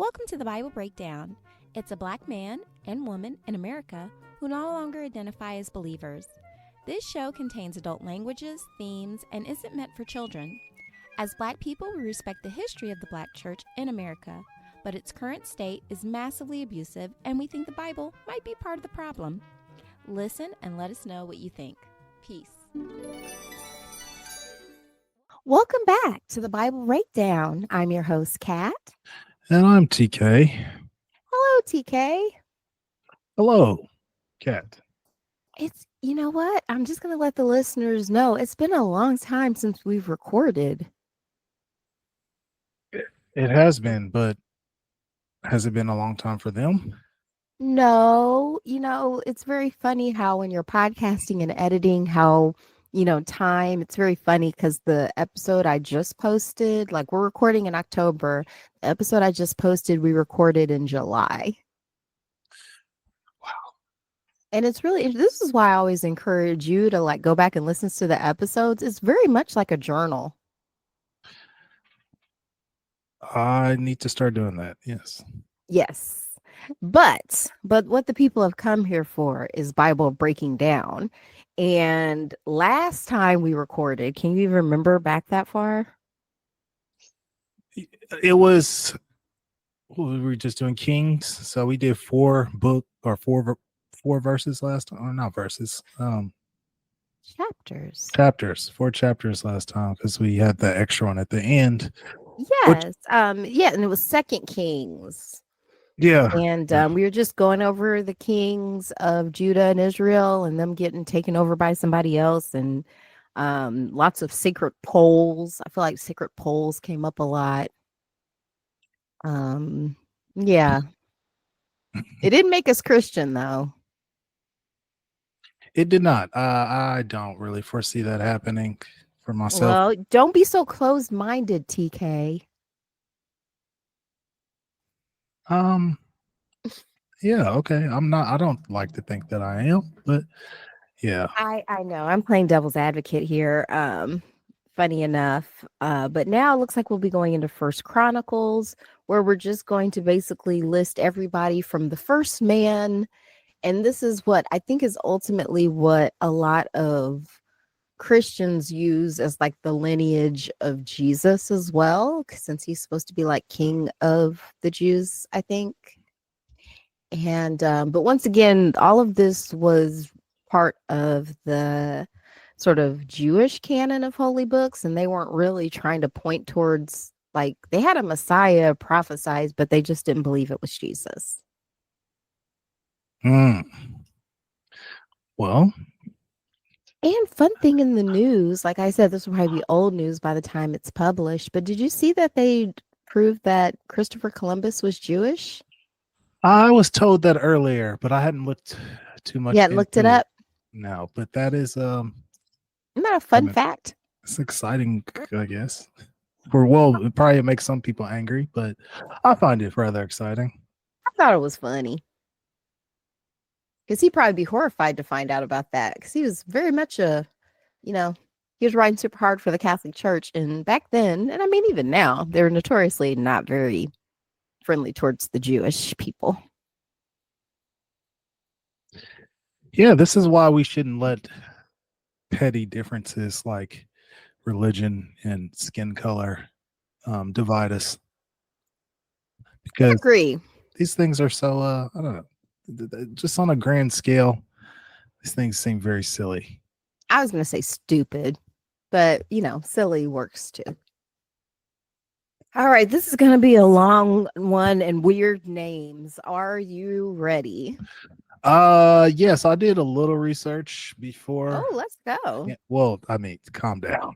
Welcome to the Bible Breakdown. It's a black man and woman in America who no longer identify as believers. This show contains adult languages, themes, and isn't meant for children. As black people, we respect the history of the black church in America, but its current state is massively abusive, and we think the Bible might be part of the problem. Listen and let us know what you think. Peace. Welcome back to the Bible Breakdown. I'm your host, Kat. And I'm TK. Hello, TK. Hello, Kat. You know what? I'm just going to let the listeners know it's been a long time since we've recorded. It has been, but has it been a long time for them? No, it's very funny how when you're podcasting and editing, how, time, it's very funny because the episode I just posted, like we're recording in October, the episode I just posted, we recorded in July. Wow. And this is why I always encourage you to like go back and listen to the episodes. It's very much like a journal. I need to start doing that. Yes. Yes. But what the people have come here for is Bible breaking down. And last time we recorded, can you even remember back that far? It was, we were just doing Kings. So we did four verses last time. Or not verses. Chapters. 4 chapters last time because we had the extra one at the end. Yes. And it was 2 Kings. Yeah. And we were just going over the kings of Judah and Israel and them getting taken over by somebody else, and lots of sacred poles. I feel like sacred poles came up a lot. Yeah. It didn't make us Christian, though. It did not. I don't really foresee that happening for myself. Well, don't be so closed-minded, TK. Yeah, okay. I don't like to think that I am, but yeah. I know. I'm playing devil's advocate here. Funny enough. But now it looks like we'll be going into 1Chronicles, where we're just going to basically list everybody from the first man. And this is what I think is ultimately what a lot of Christians use as like the lineage of Jesus as well, since he's supposed to be like king of the Jews, I think. And but once again, all of this was part of the sort of Jewish canon of holy books, and they weren't really trying to point towards, like, they had a Messiah prophesied, but they just didn't believe it was Jesus. Well, and fun thing in the news, like I said, this will probably be old news by the time it's published, but did you see that they proved that Christopher Columbus was Jewish? I was told that earlier, but I hadn't looked too much. Yeah, looked it up. No, but that is isn't that a fun fact? It's exciting, I guess. It probably makes some people angry, but I find it rather exciting. I thought it was funny. Because he'd probably be horrified to find out about that. Because he was very much he was riding super hard for the Catholic Church. And back then, and I mean, even now, they're notoriously not very friendly towards the Jewish people. Yeah, this is why we shouldn't let petty differences like religion and skin color divide us. Because I agree. These things are so, I don't know, just on a grand scale, these things seem very silly. I was going to say stupid, but, silly works too. All right, this is going to be a long one and weird names. Are you ready? Yes, I did a little research before. Oh, let's go. Yeah, well, I mean, calm down.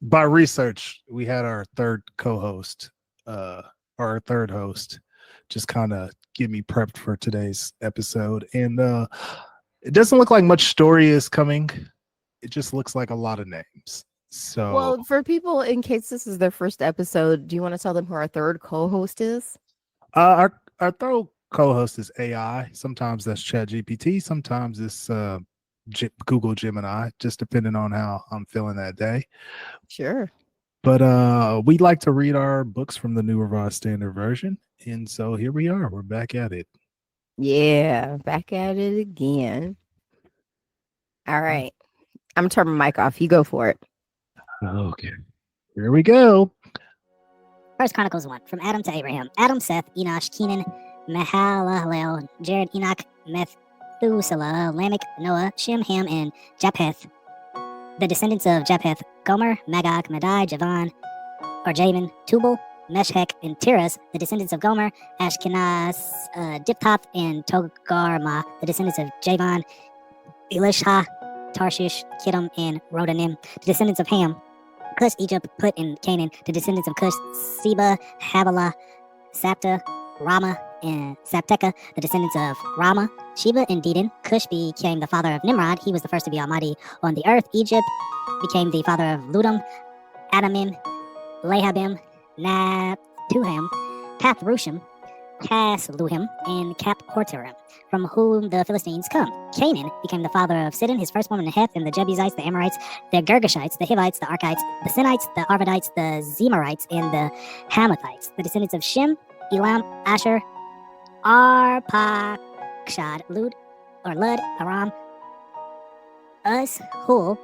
By research, we had our third co-host, our third host, just kind of get me prepped for today's episode. And it doesn't look like much story is coming. It just looks like a lot of names. So, well, for people, in case this is their first episode, do you want to tell them who our third co-host is? Our third co-host is AI. Sometimes that's ChatGPT. Sometimes it's Google Gemini, just depending on how I'm feeling that day. Sure. But we like to read our books from the New Revised Standard Version. And so here we are. We're back at it. Yeah, back at it again. All right. I'm turning my mic off. You go for it. Okay. Here we go. 1 Chronicles 1. From Adam to Abraham. Adam, Seth, Enosh, Kenan, Mahalalel, Jared, Enoch, Methuselah, Lamech, Noah, Shem, Ham, and Japheth. The descendants of Japheth: Gomer, Magog, Madai, Javan, Tubal, Meshech, and Tiras. The descendants of Gomer: Ashkenaz, Diphath, and Togarmah. The descendants of Javan: Elishah, Tarshish, Kittim, and Rodanim. The descendants of Ham: Cush, Egypt, Put, and Canaan. The descendants of Cush: Seba, Havilah, Sapta, Rama, and Sapteca. The descendants of Rama: Sheba and Dedan. Cush became the father of Nimrod. He was the first to be almighty on the earth. Egypt became the father of Ludum, Adamim, Lahabim, Naptuhim, Pathrushim, Casluhim, and Cap-Horterim, from whom the Philistines come. Canaan became the father of Sidon, his firstborn, and Heth, and the Jebusites, the Amorites, the Girgashites, the Hivites, the Arkites, the Sinites, the Arvadites, the Zemarites, and the Hamathites. The descendants of Shem: Elam, Asher, Arpachshad, Lud, Aram, Uz, Hul,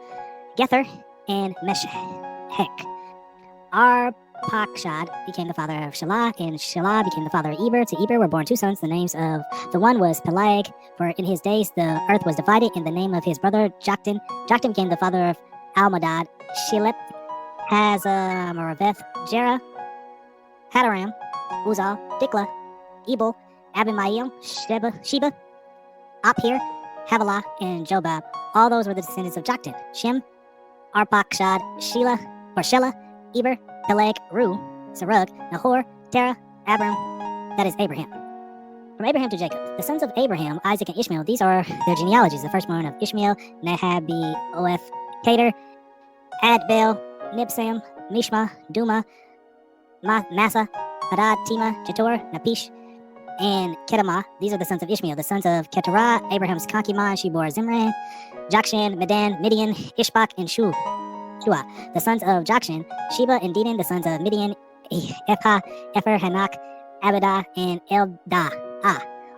Gether, and Meshech. Arpachshad became the father of Shelah, and Shelah became the father of Eber. To Eber were born two sons. The names of the one was Peleg, for in his days the earth was divided, and the name of his brother Joktan. Joktan became the father of Almadad, Shilep, Hazamarabeth, Jerah, Hadaram, Uzal, Dikla, Ebal, Abimael, Sheba, Ophir, Havilah, and Jobab. All those were the descendants of Joktan. Shem, Arpachshad, Shelah, Eber, Peleg, Ru, Serug, Nahor, Terah, Abram, that is Abraham. From Abraham to Jacob. The sons of Abraham, Isaac, and Ishmael, these are their genealogies. The firstborn of Ishmael: Nahabi, Oeth, Cater, Adbel, Nibsam, Mishma, Duma, Massa, Hadad, Tima, Jetor, Napish, and Kedemah. These are the sons of Ishmael. The sons of Keturah, Abraham's concubine, she bore Zimran, Jokshan, Medan, Midian, Ishbak, and Shua. The sons of Jokshan: Sheba and Dedan. The sons of Midian: Ephah, Epher, Hanak, Abidah, and Eldah.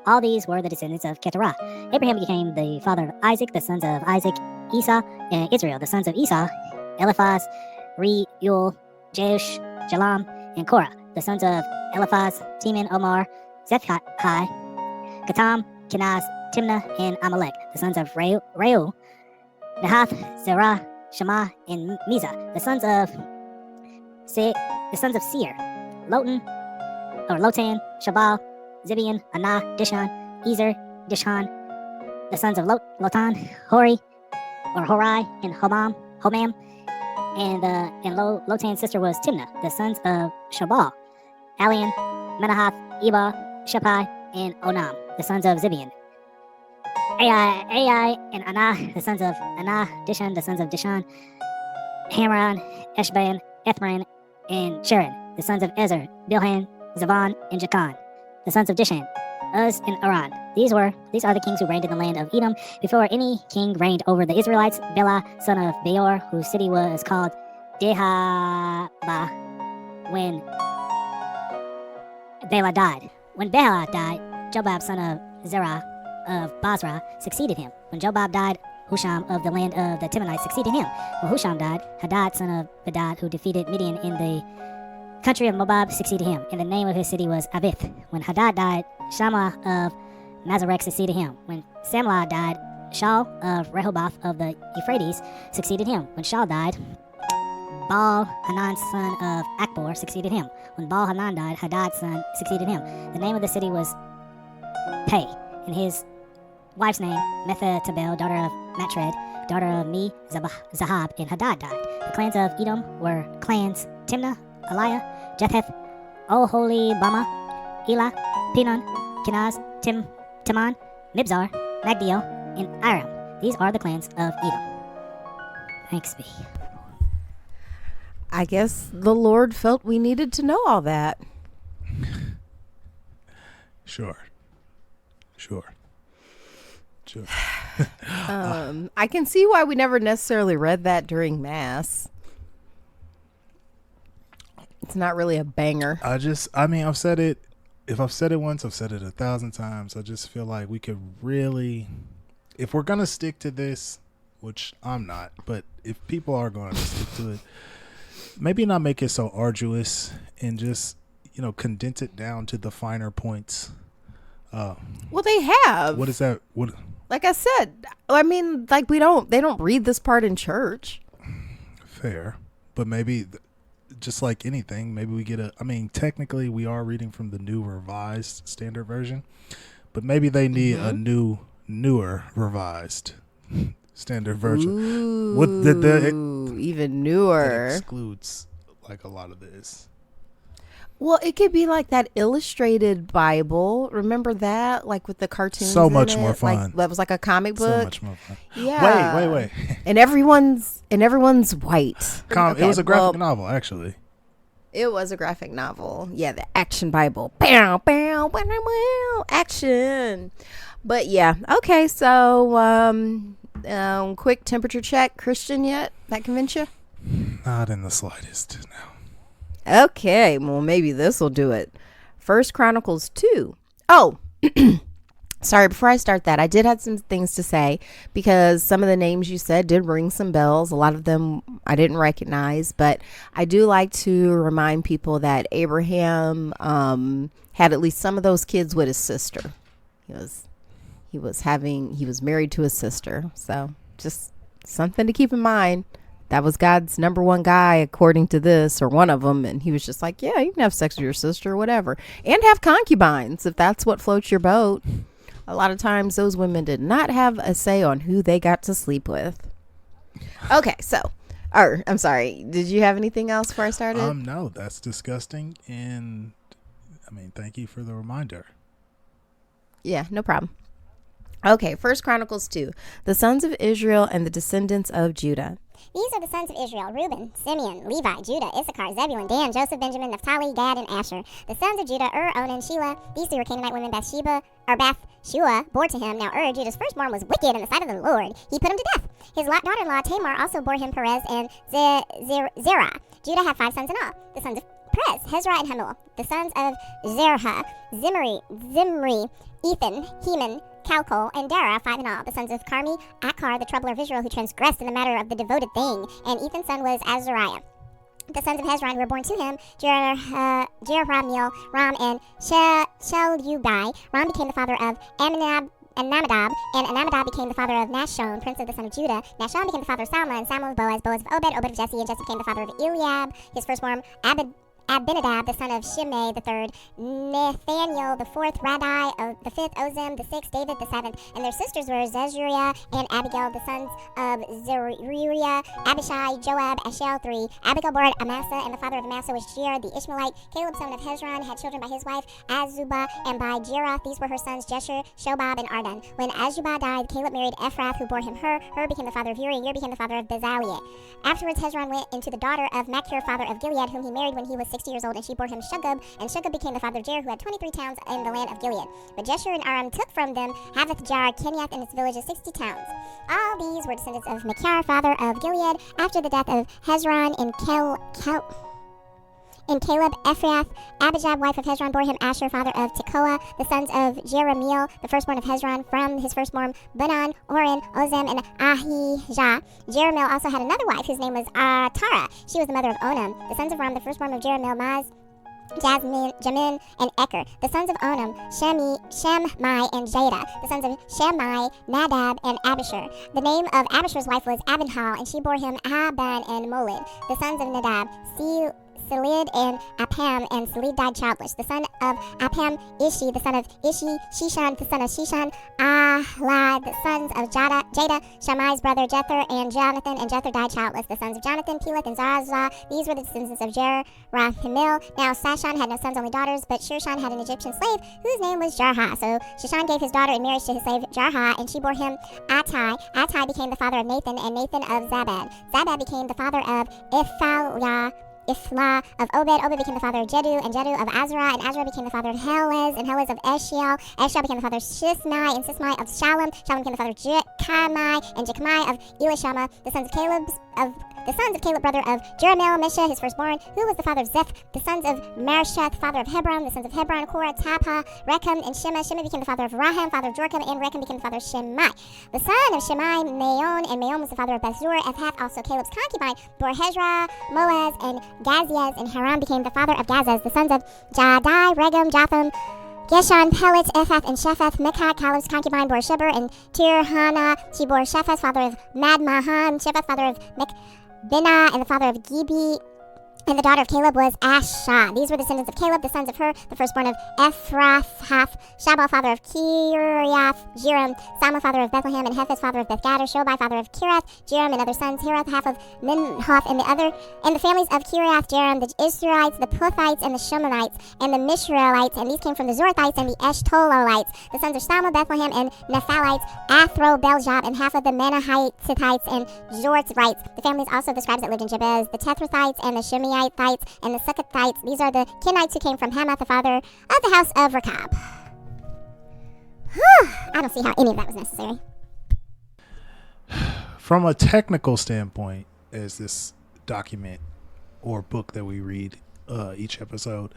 All these were the descendants of Keturah. Abraham became the father of Isaac. The sons of Isaac: Esau and Israel. The sons of Esau: Eliphaz, Reuel, Jeush, Jalam, and Korah. The sons of Eliphaz: Teman, Omar, Zephai, Gatam, Kenaz, Timnah, and Amalek. The sons of Reuel: Nahath, Zerah, Shema, and Mizah. The sons of Seir: Lotan, Shabal, Zibian, Anah, Dishan, Ezer, Dishan. The sons of Lotan: Horai, and Homam. And Lotan's sister was Timnah. The sons of Shabal: Alian, Menahath, Ebal, Shappai, and Onam. The sons of Zibian: Ai, and Anah. The sons of Anah: Dishan. The sons of Dishan: Hamran, Eshban, Ethran, and Sharon. The sons of Ezer: Bilhan, Zavan, and Jachan. The sons of Dishan: Uz and Aran. These are the kings who reigned in the land of Edom. Before any king reigned over the Israelites: Bela, son of Beor, whose city was called Dehaba, when Bela died. When Bela died, Jobab, son of Zerah of Basra, succeeded him. When Jobab died, Husham of the land of the Timonites succeeded him. When Husham died, Hadad, son of Bedad, who defeated Midian in the country of Moab, succeeded him, and the name of his city was Avith. When Hadad died, Shammah of Mazarek succeeded him. When Samlah died, Shaul of Rehoboth of the Euphrates succeeded him. When Shaul died, Baal-Hanan, son of Akbor, succeeded him. When Baal-Hanan died, Hadad's son succeeded him. The name of the city was Pei, and his wife's name Methetabel, daughter of Matred, daughter of Zahab, and Hadad died. The clans of Edom were clans Timnah, Eliah, Jetheth, Oholibama, Elah, Pinon, Kenaz, Taman, Mibzar, Magdiel, and Aram. These are the clans of Edom. Thanks be. I guess the Lord felt we needed to know all that. Sure. I can see why we never necessarily read that during Mass. It's not really a banger. I mean, I've said it. If I've said it once, I've said it 1,000 times. I just feel like we could really, if we're going to stick to this, which I'm not, but if people are going to stick to it, maybe not make it so arduous and just, condense it down to the finer points. Well, they have. What is that? What? Like I said, I mean, like they don't read this part in church. Fair. But maybe just like anything, maybe we get technically we are reading from the New Revised Standard Version, but maybe they need a newer revised standard version. Ooh, even newer. That excludes like a lot of this. Well, it could be like that illustrated Bible. Remember that? Like with the cartoons. So much in more it? fun. Like, that was like a comic book. So much more fun. Yeah. Wait. And everyone's white. It was a graphic novel, actually. It was a graphic novel. Yeah, the action Bible. Bow, bow, bow, bow, action. But yeah, okay. So, quick temperature check. Christian yet? That convince you? Not in the slightest. No. Okay, well, maybe this will do it. 1Chronicles 2. Oh, sorry, before I start that, I did have some things to say because some of the names you said did ring some bells. A lot of them I didn't recognize, but I do like to remind people that Abraham had at least some of those kids with his sister. He was married to his sister. So just something to keep in mind. That was God's number one guy, according to this, or one of them. And he was just like, yeah, you can have sex with your sister or whatever. And have concubines, if that's what floats your boat. A lot of times those women did not have a say on who they got to sleep with. Okay, I'm sorry. Did you have anything else before I started? No, that's disgusting. And, thank you for the reminder. Yeah, no problem. Okay, 1Chronicles 2. The sons of Israel and the descendants of Judah. These are the sons of Israel: Reuben, Simeon, Levi, Judah, Issachar, Zebulun, Dan, Joseph, Benjamin, Naphtali, Gad, and Asher. The sons of Judah: Onan, Shelah. These three were Canaanite women Bathshua bore to him. Now Judah's firstborn, was wicked in the sight of the Lord. He put him to death. His daughter-in-law Tamar also bore him Perez and Zerah. Judah had 5 sons in all. The sons of Perez: Hezrah and Hamul. The sons of Zerah: Zimri, Ethan, Heman, Calcol, and Dara, 5 in all. The sons of Carmi: Achar, the troubler of Israel, who transgressed in the matter of the devoted thing. And Ethan's son was Azariah. The sons of Hezron were born to him: Jerahmeel, Ram, and Shelubai. Ram became the father of Amminadab, and Amminadab became the father of Nashon, prince of the son of Judah. Nashon became the father of Salma, and Salma of Boaz, Boaz of Obed, Obed of Jesse, and Jesse became the father of Eliab. His firstborn, Abinadab, the son of Shimei, the third; Nathaniel, the fourth; Radai, the fifth; Ozem, the sixth; David, the seventh. And their sisters were Zechariah and Abigail. The sons of Zeruiah: Abishai, Joab, Ashel, 3. Abigail bore Amasa, and the father of Amasa was Jer the Ishmaelite. Caleb, son of Hezron, had children by his wife Azubah and by Jerath. These were her sons Jesher, Shobab, and Ardan. When Azubah died, Caleb married Ephrath, who bore him Hur. Hur became the father of Uri, and Uri became the father of Bezaliel. Afterwards, Hezron went into the daughter of Machir, father of Gilead, whom he married when he was 60 years old, and she bore him Shugab, and Shugab became the father of Jer, who had 23 towns in the land of Gilead. But Jeshur and Aram took from them Havoth-Jar, Kenyath, and its villages, 60 towns. All these were descendants of Machir, father of Gilead, after the death of Hezron and Caleb. Ephrath, Abijah, wife of Hezron, bore him Asher, father of Tekoa. The sons of Jeremiel, the firstborn of Hezron, from his firstborn Bunan, Oren, Ozem, and Ahijah. Jeremiel also had another wife whose name was Tara. She was the mother of Onam. The sons of Ram, the firstborn of Jeremiel, Maz, Jamin, and Eker. The sons of Onam: Shammai, and Jada. The sons of Shammai: Nadab, and Abishur. The name of Abishur's wife was Abinhal, and she bore him Aban and Molid. The sons of Nadab: Selid and Apam, and Selid died childless. The son of Apam: Ishi. The son of Ishi: Shishan. The son of Shishan: Ahla. The sons of Jada: Shammai's brother Jether, and Jonathan, and Jether died childless. The sons of Jonathan: Peleth and Zarazah. These were the descendants of Jerahmeel. Now Sashan had no sons, only daughters, but Shushan had an Egyptian slave whose name was Jarha. So Shushan gave his daughter in marriage to his slave Jarha, and she bore him Attai. Attai became the father of Nathan, and Nathan of Zabad. Zabad became the father of Iflah of Obed. Obed became the father of Jedu, and Jedu of Azarah, and Azarah became the father of Helez, and Helez of Eshiel. Eshiel became the father of Shismai, and Sismai of Shalom. Shalom became the father of Jechami, and Jechami of Elishama. The sons of Caleb of The sons of Caleb, brother of Jerahmeel, Mesha, his firstborn, who was the father of Zeph. The sons of Maresheth, father of Hebron. The sons of Hebron, Korah, Tapha, Rechem, and Shema. Shema became the father of Raham, father of Jorkim, and Rechem became the father of Shemai. The son of Shemai, Maon, and Maon was the father of Bethzur. Ephath, also Caleb's concubine, bore Hezrah, Moaz, and Gaziez, and Haram became the father of Gazez. The sons of Jadai, Regem, Jotham, Geshon, Pelet, Ephath, and Shepheth. Micah, Caleb's concubine, bore Sheber, and Tirhana, she bore Shepheth, father of Madmahan, Shepheth, father of Mikbinah, and the father of Gibi. And the daughter of Caleb was Ashah. These were the descendants of Caleb, the sons of Hur, the firstborn of Ephrathah, Shabal, father of Kiriath, Jearim, Sama, father of Bethlehem, and Hephes, father of Bethgader, Shobai, father of Kirath, Jearim, and other sons, Hirath, half of Minhoth, and the families of Kiriath, Jearim, the Israelites, the Puthites, and the Shemonites, and the Mishraelites, and these came from the Zorathites and the Eshtololites, the sons of Sama, Bethlehem, and Nephalites, Athro, Beljab, and half of the Manahites and Zortrites, the families also of the scribes that lived in Jabez, the Tethrathites, and the Shimeites, and the Succothites. These are the Kenites who came from Hamath, the father of the house of Rechab. I don't see how any of that was necessary. From a technical standpoint, as this document or book that we read each episode,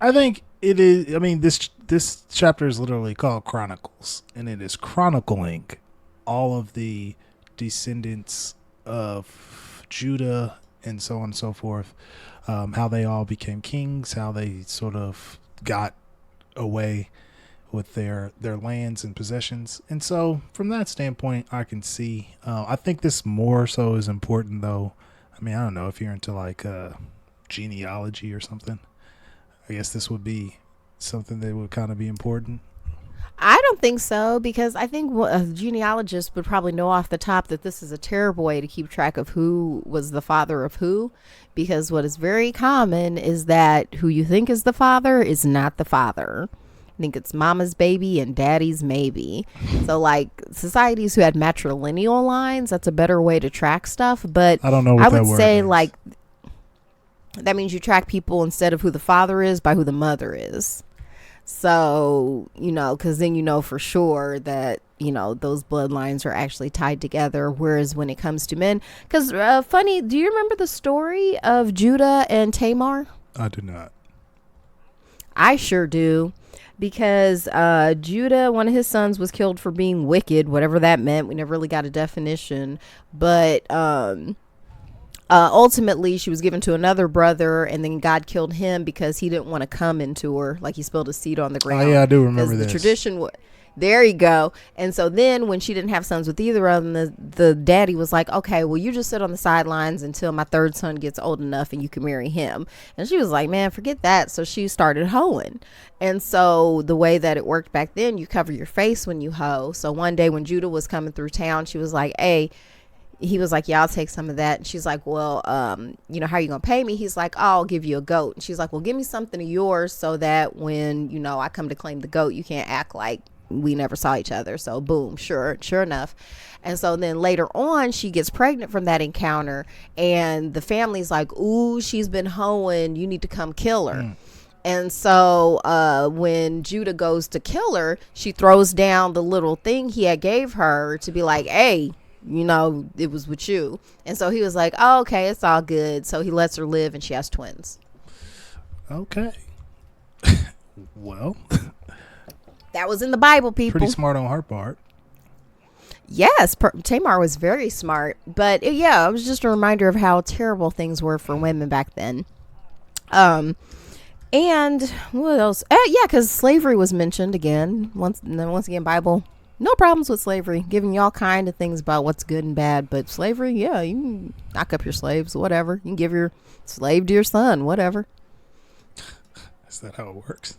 I think it is. I mean, this chapter is literally called Chronicles, and it is chronicling all of the descendants of Judah and so on and so forth, how they all became kings, how they sort of got away with their lands and possessions. And so from that standpoint, I can see, I think this more so is important though. I mean, I don't know if you're into like genealogy or something. I guess this would be something that would kind of be important. I don't think so, because I think a genealogist would probably know off the top that this is a terrible way to keep track of who was the father of who, because what is very common is that who you think is the father is not the father. I think it's mama's baby and daddy's maybe. So like societies who had matrilineal lines, that's a better way to track stuff. But I don't know what I that would word say means. like that means you track people instead of who the father is by who the mother is. So, because then you know for sure that, those bloodlines are actually tied together. Whereas when it comes to men, because funny, do you remember the story of Judah and Tamar? I do not. I sure do. Because Judah, one of his sons, was killed for being wicked, whatever that meant. We never really got a definition. But ultimately, she was given to another brother, and then God killed him because he didn't want to come into her. Like he spilled a seed on the ground. Oh, yeah, I do remember this. The tradition there you go. And so then when she didn't have sons with either of them, the daddy was like, okay, well, you just sit on the sidelines until my third son gets old enough and you can marry him. And she was like, man, forget that. So she started hoeing. And so the way that it worked back then, you cover your face when you hoe. So one day when Judah was coming through town, she was like, hey, he was like, yeah, I'll take some of that. And she's like, well, how are you going to pay me? He's like, oh, I'll give you a goat. And she's like, well, give me something of yours so that when, I come to claim the goat, you can't act like we never saw each other. So boom, sure enough. And so then later on, she gets pregnant from that encounter, and the family's like, ooh, she's been hoeing. You need to come kill her. And so when Judah goes to kill her, she throws down the little thing he had gave her to be like, hey, it was with you. And so he was like, oh, okay, it's all good. So he lets her live, and she has twins. Okay. Well, that was in the Bible, people. Pretty smart on her part. Yes, Tamar was very smart. But it was just a reminder of how terrible things were for women back then. And what else? Because slavery was mentioned again. Once again, Bible. No problems with slavery, giving you all kind of things about what's good and bad. But slavery, you can knock up your slaves, whatever. You can give your slave to your son, whatever. Is that how it works?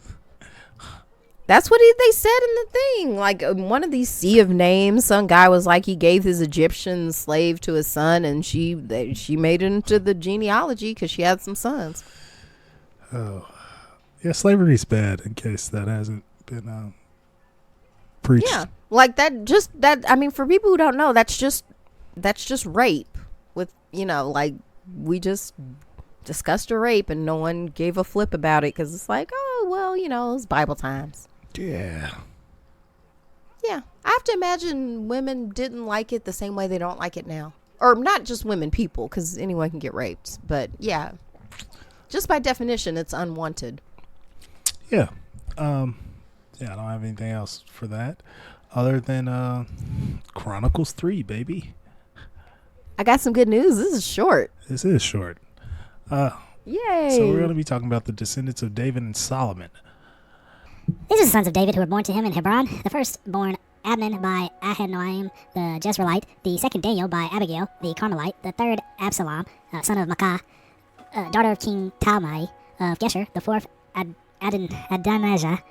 That's what they said in the thing. Like one of these sea of names, some guy was like, he gave his Egyptian slave to his son, and she made it into the genealogy because she had some sons. Oh, yeah, slavery's bad. In case that hasn't been preached. Yeah, like that. I mean, for people who don't know, that's just rape. With like we just discussed a rape, and no one gave a flip about it because it's like, oh well, it's Bible times. Yeah. Yeah, I have to imagine women didn't like it the same way they don't like it now. or not just women, people, because anyone can get raped. But yeah, just by definition, it's unwanted. Yeah. Yeah, I don't have anything else for that other than Chronicles 3, baby. I got some good news. This is short. This is short. Yay. So we're going to be talking about the descendants of David and Solomon. These are the sons of David who were born to him in Hebron. The firstborn Abnon by Ahinoam the Jezreelite. The second Daniel by Abigail the Carmelite. The third Absalom, son of Maacah, daughter of King Talmai of Geshur. The fourth Adonijah,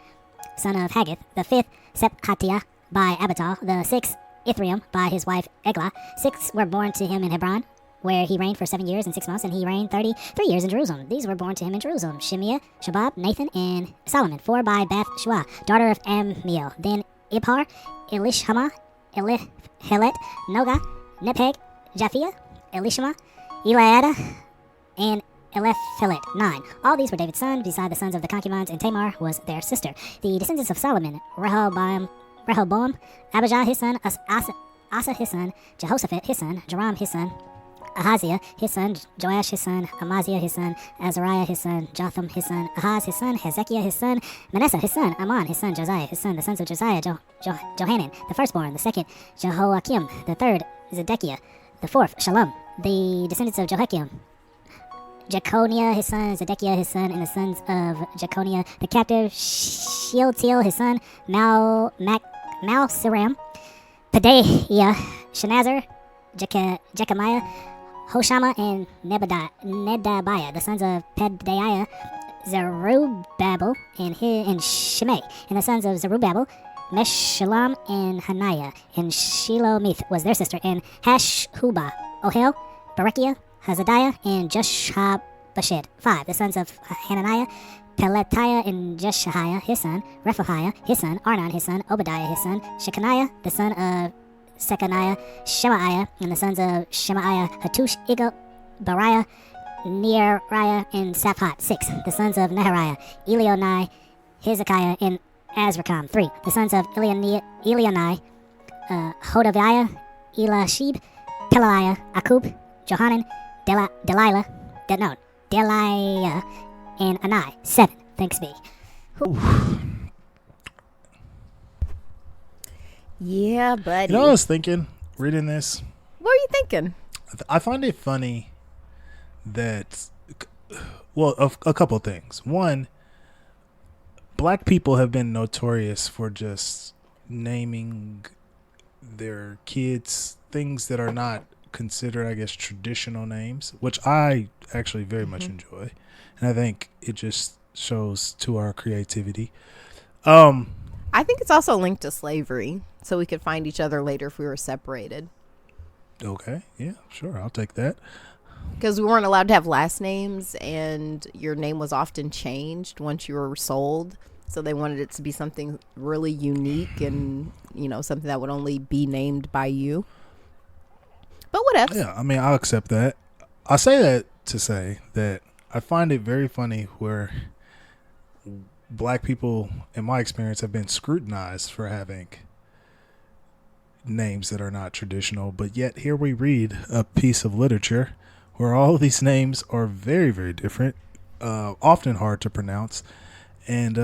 son of Haggith. The fifth Sephatia by Abital. The sixth Ithream by his wife Eglah. 6 were born to him in Hebron, where he reigned for 7 years and 6 months, and he reigned 33 years in Jerusalem. These were born to him in Jerusalem: Shemiah, Shabab, Nathan, and Solomon. 4 by Bath-shua, daughter of Ammiel. Then Ibhar, Elishama, Helet, Noga, Nepheg, Japhia, Elishama, Eliada, and Eliphelet. 9. All these were David's sons, beside the sons of the concubines, and Tamar was their sister. The descendants of Solomon: Rehoboam, Abijah his son, Asa his son, Jehoshaphat his son, Joram his son, Ahaziah his son, Joash his son, Amaziah his son, Azariah his son, Jotham his son, Ahaz his son, Hezekiah his son, Manasseh his son, Amon his son, Josiah his son. The sons of Josiah: Johanan the firstborn, the second Jehoiakim, the third Zedekiah, the fourth Shalom. The descendants of Jehoiakim: Jeconiah his son, Zedekiah his son, and the sons of Jeconiah the captive: Shealtiel his son, Malsiram, Pedaiah, Shenazar, Jechemiah, Hoshama, and Nedabiah. The sons of Pedaiah: Zerubbabel and Shimei. And the sons of Zerubbabel: Meshullam and Hananiah. And Shelomith was their sister. And Hashubah, Ohel, Berechiah, Hazadiah, and Joshabashid. 5. The sons of Hananiah: Pelatiah and Jeshahiah his son, Rephahiah his son, Arnon his son, Obadiah his son, Shechaniah the son of Sekaniah, Shemaiah, and the sons of Shemaiah: Hattush, Igal, Bariah, Neariah, and Saphat. 6. The sons of Nehariah: Elionai, Hezekiah, and Azrikam. 3. The sons of Elionai: Hodaviah, Elishib, Pelaliah, Akub, Johanan, Deliah, and Anai. 7. Thanks be. Yeah, buddy. You know what I was thinking reading this? What are you thinking? I find it funny that, well, a couple of things. One, black people have been notorious for just naming their kids things that are not considered, I guess, traditional names, which I actually very much enjoy. And I think it just shows to our creativity. I think it's also linked to slavery, so we could find each other later if we were separated. Okay, yeah, sure, I'll take that. Because we weren't allowed to have last names, and your name was often changed once you were sold. So they wanted it to be something really unique and, you know, something that would only be named by you. But whatever. Yeah, I mean, I'll accept that. I say that to say that I find it very funny where black people, in my experience, have been scrutinized for having names that are not traditional, but yet here we read a piece of literature where all of these names are very, very different, often hard to pronounce, and I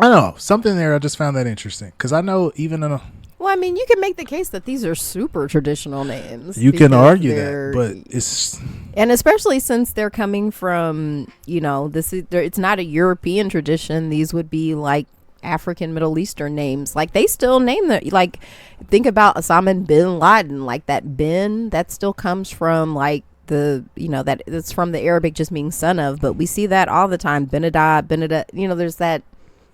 don't know, something there I just found that interesting, because I know even in a... Well, I mean, you can make the case that these are super traditional names. You can argue that, but it's... And especially since they're coming from, you know, it's not a European tradition. These would be like African, Middle Eastern names. Like, they still name them. Like, think about Osama bin Laden. Like, that bin, that still comes from, like, it's from the Arabic just meaning son of. But we see that all the time. Benedad, you know, there's that.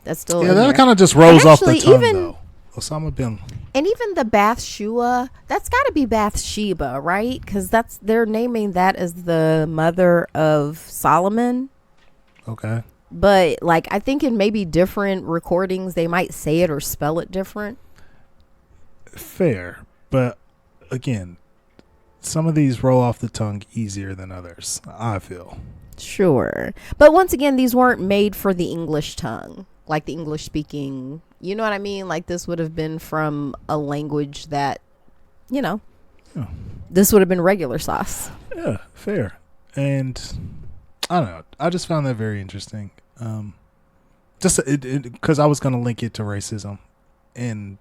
That's still... Yeah, that kind of just rolls off the tongue, though. Osama bin. And even the Bathsheba, that's got to be Bathsheba, right? Because they're naming that as the mother of Solomon. Okay. But like, I think in maybe different recordings, they might say it or spell it different. Fair, but again, some of these roll off the tongue easier than others, I feel. Sure, but once again, these weren't made for the English tongue, like the English speaking. You know what I mean? Like, this would have been from a language that, you know. Yeah. This would have been regular sauce. Yeah, fair. And I don't know. I just found that very interesting. Just because I was going to link it to racism, and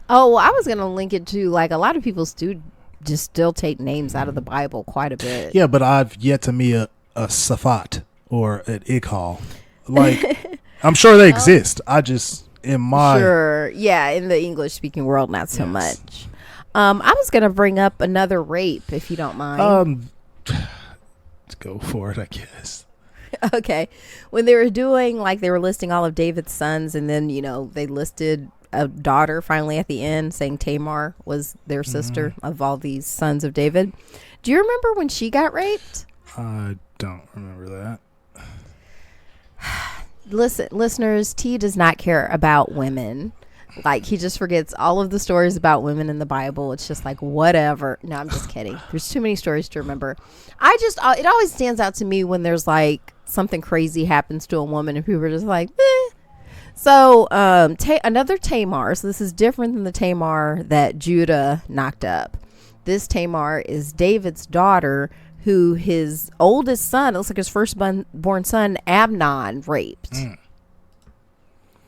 Oh, I was gonna link it to like a lot of people just still take names out of the Bible quite a bit. yeah, but I've yet to meet a Safat or an Ikhal. Like, I'm sure they exist. I just in my Sure, yeah, in the English speaking world, not so Yes. much. I was gonna bring up another rape, if you don't mind. let's go for it, I guess. Okay, when they were doing like they were listing all of David's sons, and then they listed a daughter finally at the end, saying Tamar was their sister of all these sons of David. Do you remember when she got raped? I don't remember that. Listen, listeners, T does not care about women. Like, he just forgets all of the stories about women in the Bible. It's just like, whatever. No, I'm just kidding. There's too many stories to remember. It always stands out to me when there's like something crazy happens to a woman and people are just like, eh. So, another Tamar. So this is different than the Tamar that Judah knocked up. This Tamar is David's daughter, who his oldest son, it looks like his firstborn son, Amnon, raped.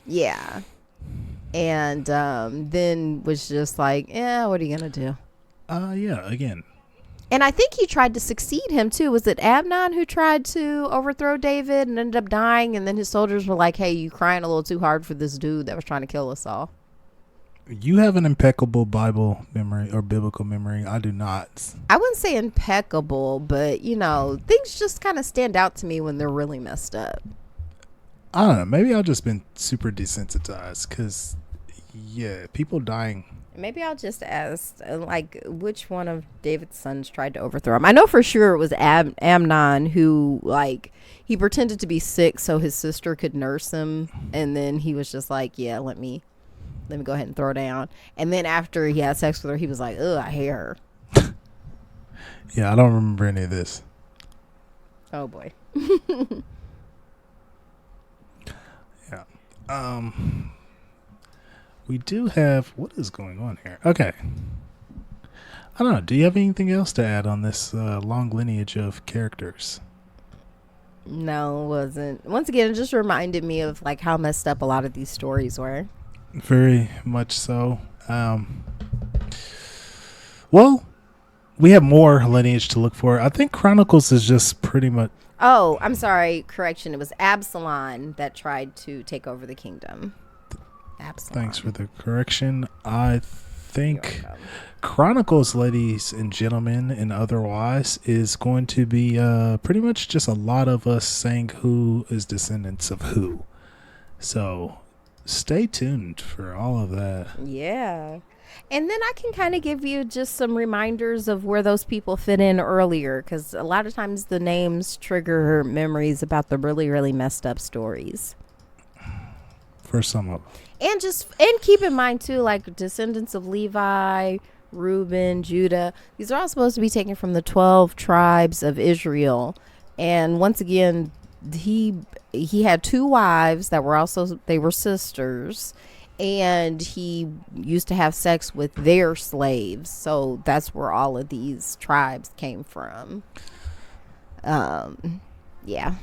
Yeah. And then was just like, what are you going to do? Yeah, again. And I think he tried to succeed him too. Was it Amnon who tried to overthrow David and ended up dying? And then his soldiers were like, hey, you crying a little too hard for this dude that was trying to kill us all. You have an impeccable Bible memory or biblical memory. I do not. I wouldn't say impeccable, but things just kind of stand out to me when they're really messed up. I don't know. Maybe I've just been super desensitized because, yeah, people dying. Maybe I'll just ask, like, which one of David's sons tried to overthrow him? I know for sure it was Amnon who, like, he pretended to be sick so his sister could nurse him. And then he was just like, yeah, let me go ahead and throw down. And then after he had sex with her, he was like, ugh, I hate her. Yeah, I don't remember any of this. Oh, boy. Yeah. We do have, what is going on here? Okay. I don't know. Do you have anything else to add on this long lineage of characters? No, it wasn't. Once again, it just reminded me of like how messed up a lot of these stories were. Very much so. Well, we have more lineage to look for. I think Chronicles is just pretty much. Oh, I'm sorry. Correction. It was Absalom that tried to take over the kingdom. Absalom. Thanks for the correction. I think Chronicles, ladies and gentlemen, and otherwise, is going to be pretty much just a lot of us saying who is descendants of who. So stay tuned for all of that. Yeah. And then I can kind of give you just some reminders of where those people fit in earlier, because a lot of times the names trigger memories about the really, really messed up stories. For some of them. And keep in mind too, like descendants of Levi, Reuben, Judah, these are all supposed to be taken from the 12 tribes of Israel. And once again, he had 2 wives that were they were sisters, and he used to have sex with their slaves. So that's where all of these tribes came from. Yeah.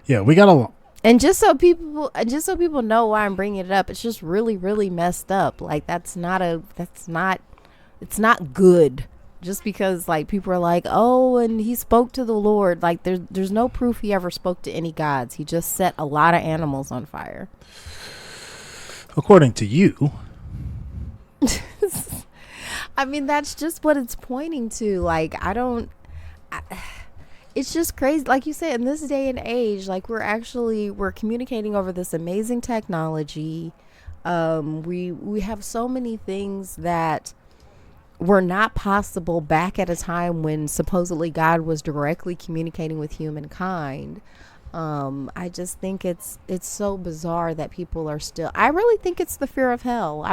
Yeah, we got a lot. And just so people know why I'm bringing it up, it's just really, really messed up. Like it's not good. Just because like people are like, oh, and he spoke to the Lord. Like there's no proof he ever spoke to any gods. He just set a lot of animals on fire. According to you. I mean, that's just what it's pointing to. Like it's just crazy. Like you said, in this day and age, like we're communicating over this amazing technology. We have so many things that were not possible back at a time when supposedly God was directly communicating with humankind. I just think it's so bizarre that people are still. I really think it's the fear of hell.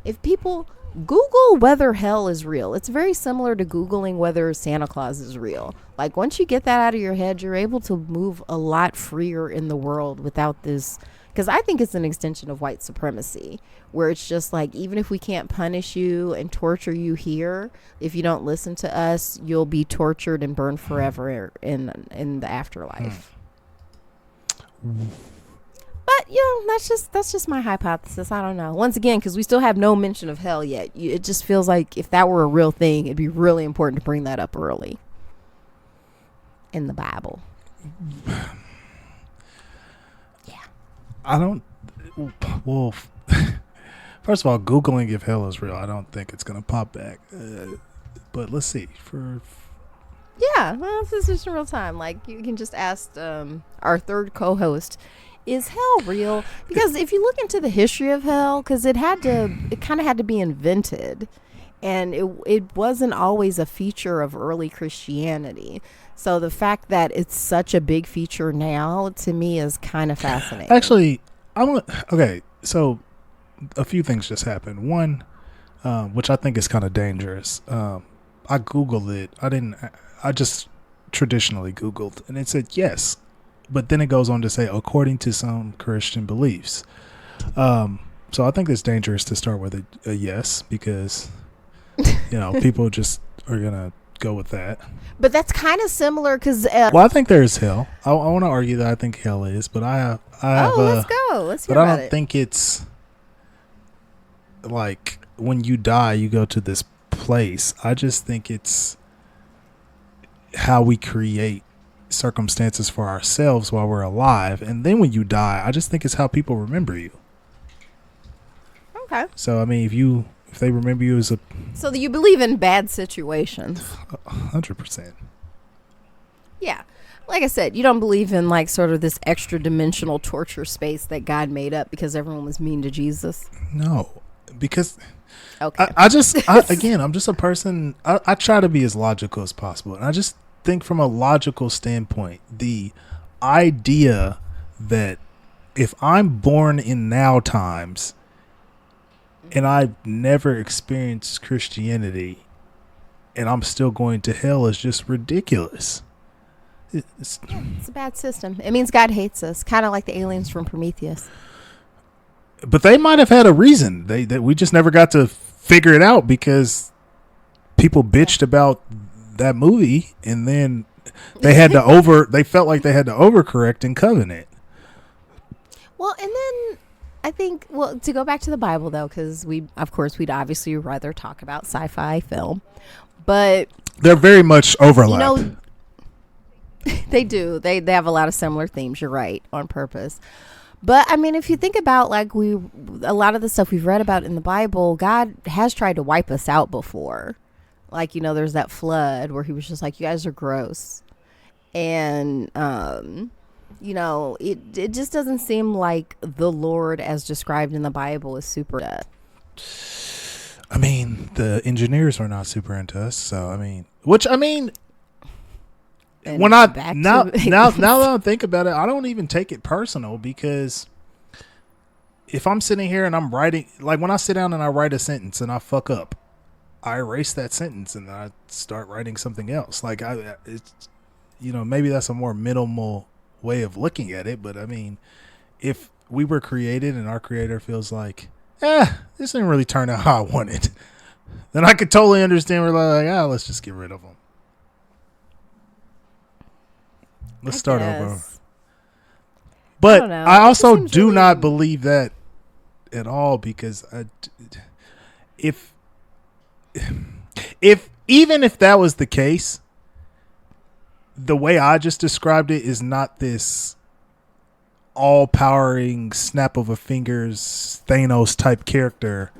If people Google whether hell is real, it's very similar to Googling whether Santa Claus is real. Like once you get that out of your head, you're able to move a lot freer in the world without this. Because I think it's an extension of white supremacy, where it's just like, even if we can't punish you and torture you here, if you don't listen to us, you'll be tortured and burned forever in the afterlife. But that's just my hypothesis. I don't know. Once again, because we still have no mention of hell yet. It just feels like if that were a real thing, it'd be really important to bring that up early in the Bible. Yeah. I don't. Well, first of all, Googling if hell is real, I don't think it's gonna pop back. But let's see. Yeah, well, this is just in real time. Like you can just ask our third co-host, is hell real? Because if you look into the history of hell, because it kind of had to be invented, and it wasn't always a feature of early Christianity. So the fact that it's such a big feature now, to me, is kind of fascinating. Actually, okay. So a few things just happened. One, which I think is kind of dangerous. I Googled it. I just traditionally Googled, and it said yes. But then it goes on to say, according to some Christian beliefs. So I think it's dangerous to start with a yes, because, people just are going to go with that. But that's kind of similar because... well, I think there's hell. I want to argue that I think hell is, but I have let's go. Let's hear but about I don't think it's like when you die, you go to this place. I just think it's how we create circumstances for ourselves while we're alive, and then when you die, I just think it's how people remember you. Okay. So I mean, if they remember you as so you believe in bad situations. 100%. Yeah, like I said, you don't believe in like sort of this extra dimensional torture space that God made up because everyone was mean to Jesus. No, because okay, I'm just a person. I try to be as logical as possible, and I just think from a logical standpoint, the idea that if I'm born in now times and I've never experienced Christianity and I'm still going to hell is just ridiculous. It's a bad system. It means God hates us, kind of like the aliens from Prometheus. But they might have had a reason. That we just never got to figure it out because people bitched about that movie, and then they had to they felt like they had to overcorrect in Covenant. Well, and then I think, to go back to the Bible though, because we'd obviously rather talk about sci-fi film, but they're very much overlap. They do. They have a lot of similar themes. You're right, on purpose. But I mean, if you think about a lot of the stuff we've read about in the Bible, God has tried to wipe us out before. Like, there's that flood where he was just like, you guys are gross. And, it just doesn't seem like the Lord as described in the Bible is super. I mean, the engineers are not super into us. So, when now that I think about it, I don't even take it personal, because if I'm sitting here and I'm writing, like when I sit down and I write a sentence and I fuck up, I erase that sentence and I start writing something else. Like maybe that's a more minimal way of looking at it. But I mean, if we were created and our creator feels like, this didn't really turn out how I wanted, then I could totally understand. We're like, let's just get rid of them. Let's start over. But I also do not believe that at all, because even if that was the case, the way I just described it is not this all-powering snap of a fingers Thanos type character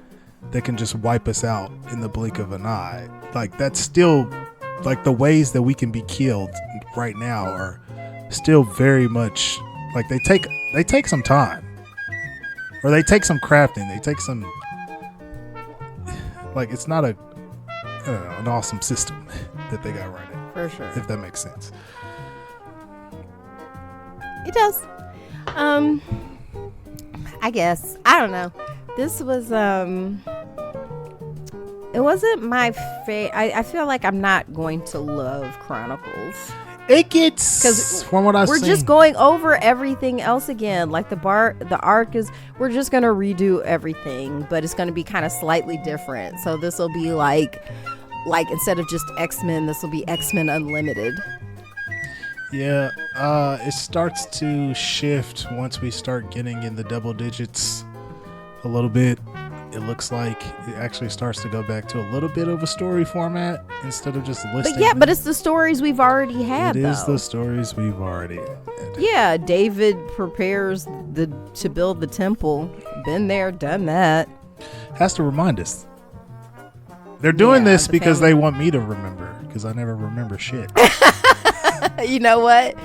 that can just wipe us out in the blink of an eye. Like, that's still, like, the ways that we can be killed right now are still very much like they take some time, or they take some crafting, they take some, like, it's not an awesome system that they got running, for sure, if that makes sense. It does. I guess. I don't know. This was it wasn't my favorite. I feel like I'm not going to love Chronicles. It gets, because from what I've seen, we're just going over everything else again. Like the arc is, we're just gonna redo everything, but it's gonna be kind of slightly different. So this will be like instead of just X-Men, this will be X-Men Unlimited. Yeah, it starts to shift once we start getting in the double digits a little bit. It looks like it actually starts to go back to a little bit of a story format instead of just listing. But it's the stories we've already had. It is the stories we've already had. Yeah, David prepares to build the temple. Been there, done that. Has to remind us. They're doing this because they want me to remember, because I never remember shit. You know what?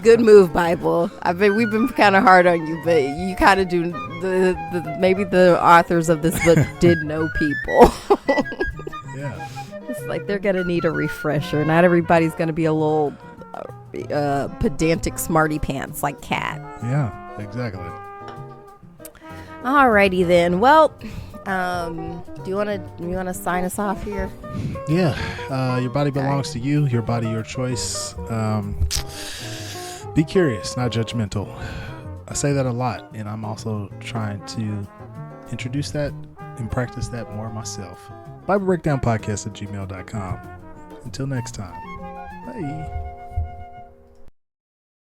Good move, Bible. We've been kind of hard on you, but you kind of do. Maybe the authors of this book did know people. Yeah, it's like they're gonna need a refresher. Not everybody's gonna be a little pedantic smarty pants like Kat. Yeah, exactly. Alrighty then. Well, do you wanna sign us off here? Yeah, your body belongs to you. Your body, your choice. Be curious, not judgmental. I say that a lot, and I'm also trying to introduce that and practice that more myself. biblebreakdownpodcast@gmail.com. Until next time. Bye.